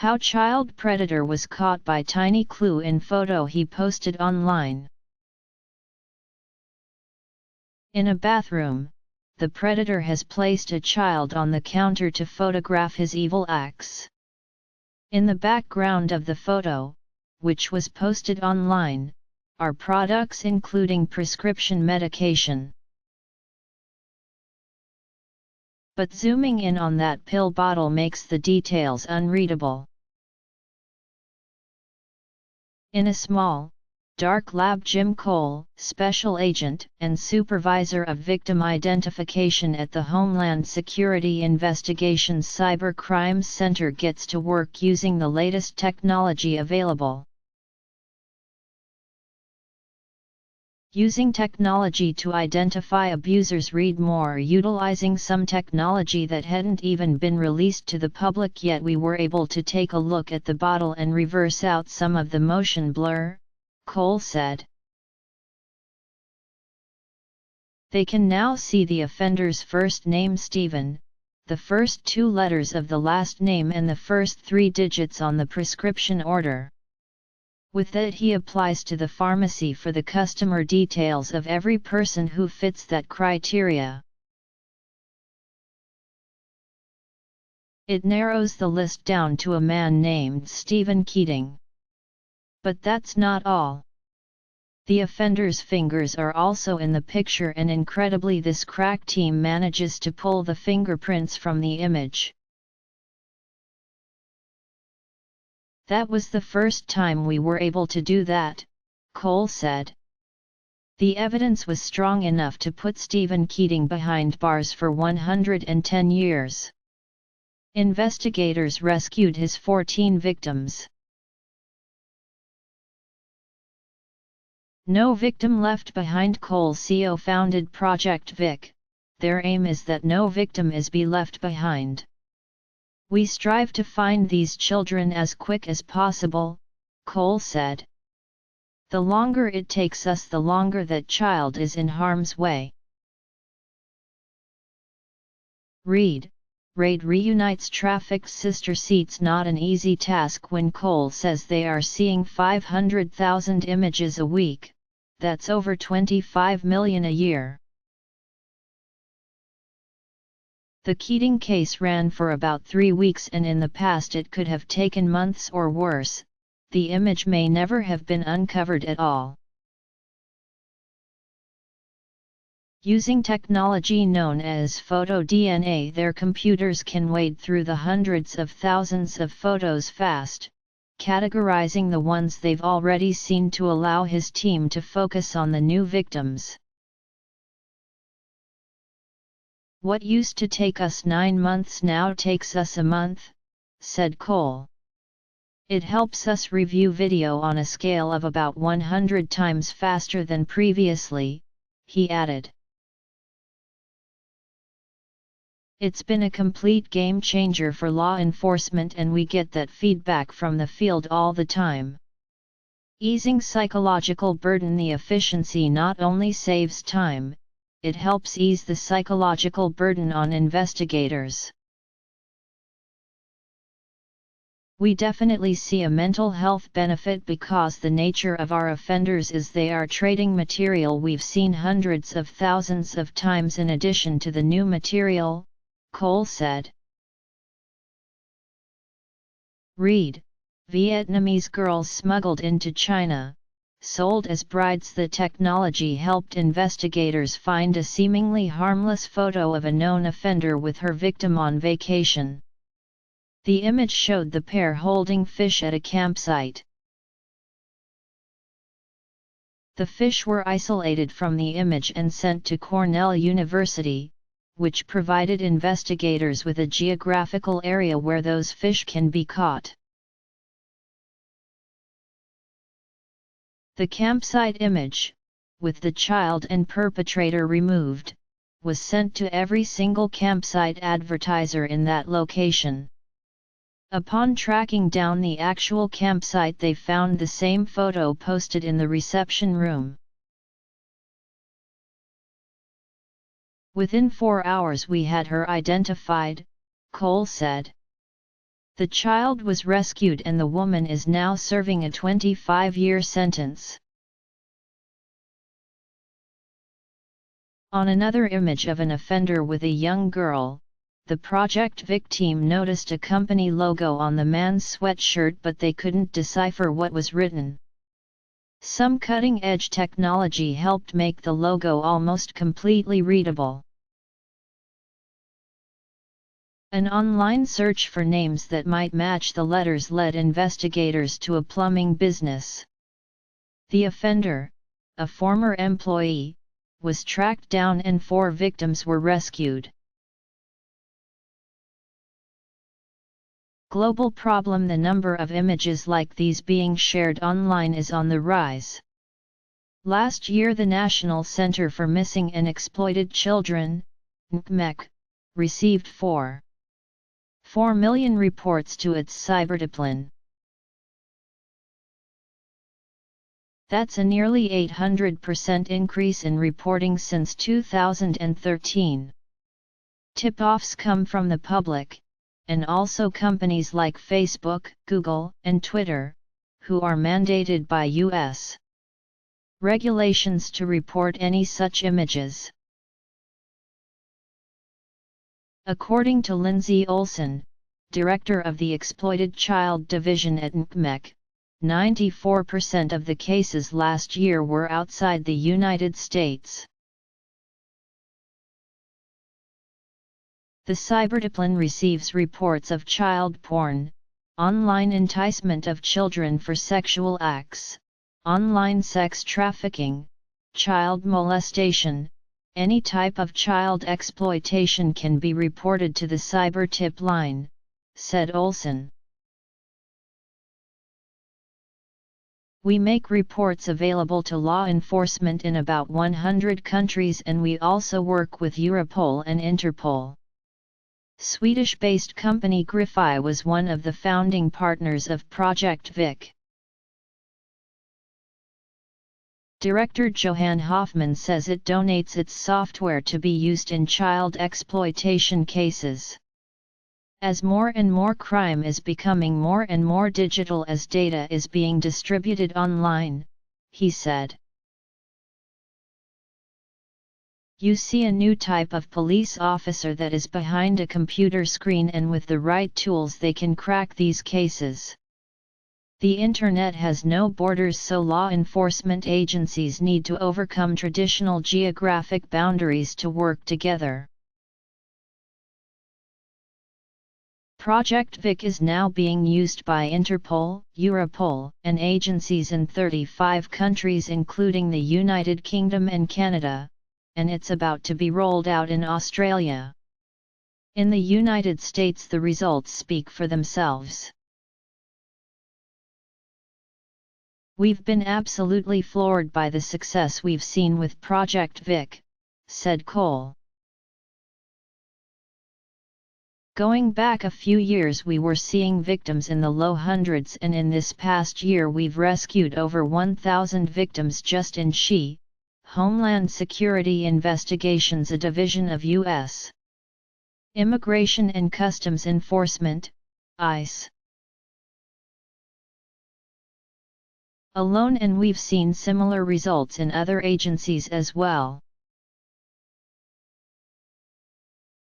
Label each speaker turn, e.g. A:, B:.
A: How child predator was caught by tiny clue in photo he posted online. In a bathroom, the predator has placed a child on the counter to photograph his evil acts. In the background of the photo, which was posted online, are products including prescription medication. But zooming in on that pill bottle makes the details unreadable. In a small, dark lab, Jim Cole, special agent and supervisor of victim identification at the Homeland Security Investigations Cyber Crimes Center, gets to work using the latest technology available. Using technology to identify abusers. Read more. Utilizing some technology that hadn't even been released to the public yet, we were able to take a look at the bottle and reverse out some of the motion blur, Cole said. They can now see the offender's first name Stephen, the first 2 letters of the last name and the first 3 digits on the prescription order. With that, he applies to the pharmacy for the customer details of every person who fits that criteria. It narrows the list down to a man named Stephen Keating. But that's not all. The offender's fingers are also in the picture, and incredibly this crack team manages to pull the fingerprints from the image. That was the first time we were able to do that, Cole said. The evidence was strong enough to put Stephen Keating behind bars for 110 years. Investigators rescued his 14 victims. No victim left behind. Cole CO founded Project Vic. Their aim is that no victim is be left behind. We strive to find these children as quick as possible, Cole said. The longer it takes us, the longer that child is in harm's way. Read, RAID reunites trafficked sister seats. Not an easy task when Cole says they are seeing 500,000 images a week, that's over 25 million a year. The Keating case ran for about 3 weeks, and in the past it could have taken months or worse. The image may never have been uncovered at all. Using technology known as PhotoDNA, their computers can wade through the hundreds of thousands of photos fast, categorizing the ones they've already seen to allow his team to focus on the new victims. What used to take us 9 months now takes us a month, said Cole. It helps us review video on a scale of about 100 times faster than previously, he added. It's been a complete game changer for law enforcement, and we get that feedback from the field all the time. Easing psychological burden. The efficiency not only saves time, it helps ease the psychological burden on investigators. We definitely see a mental health benefit because the nature of our offenders is they are trading material we've seen hundreds of thousands of times in addition to the new material, Cole said. Read, Vietnamese girls smuggled into China, sold as brides. The technology helped investigators find a seemingly harmless photo of a known offender with her victim on vacation. The image showed the pair holding fish at a campsite. The fish were isolated from the image and sent to Cornell University, which provided investigators with a geographical area where those fish can be caught. The campsite image, with the child and perpetrator removed, was sent to every single campsite advertiser in that location. Upon tracking down the actual campsite, they found the same photo posted in the reception room. Within 4 hours we had her identified, Cole said. The child was rescued and the woman is now serving a 25-year sentence. On another image of an offender with a young girl, the Project Vic team noticed a company logo on the man's sweatshirt, but they couldn't decipher what was written. Some cutting-edge technology helped make the logo almost completely readable. An online search for names that might match the letters led investigators to a plumbing business. The offender, a former employee, was tracked down and 4 victims were rescued. Global problem: the number of images like these being shared online is on the rise. Last year, the National Center for Missing and Exploited Children, NCMEC, received 4 million reports to its Cyberdiscipline. That's a nearly 800% increase in reporting since 2013. Tip-offs come from the public, and also companies like Facebook, Google, and Twitter, who are mandated by U.S. regulations to report any such images. According to Lindsay Olson, director of the Exploited Child Division at NCMEC, 94% of the cases last year were outside the United States. The Cyberdiscipline receives reports of child porn, online enticement of children for sexual acts, online sex trafficking, child molestation. Any type of child exploitation can be reported to the Cyber Tip line, said Olson. We make reports available to law enforcement in about 100 countries, and we also work with Europol and Interpol. Swedish-based company Grify was one of the founding partners of Project Vic. Director Johan Hoffman says it donates its software to be used in child exploitation cases. As more and more crime is becoming more and more digital as data is being distributed online, he said. You see a new type of police officer that is behind a computer screen, and with the right tools they can crack these cases. The Internet has no borders, so law enforcement agencies need to overcome traditional geographic boundaries to work together. Project Vic is now being used by Interpol, Europol, and agencies in 35 countries including the United Kingdom and Canada, and it's about to be rolled out in Australia. In the United States, the results speak for themselves. We've been absolutely floored by the success we've seen with Project Vic, said Cole. Going back a few years, we were seeing victims in the low hundreds, and in this past year we've rescued over 1,000 victims just in SHE, Homeland Security Investigations, a division of U.S. Immigration and Customs Enforcement, ICE. Alone, and we've seen similar results in other agencies as well.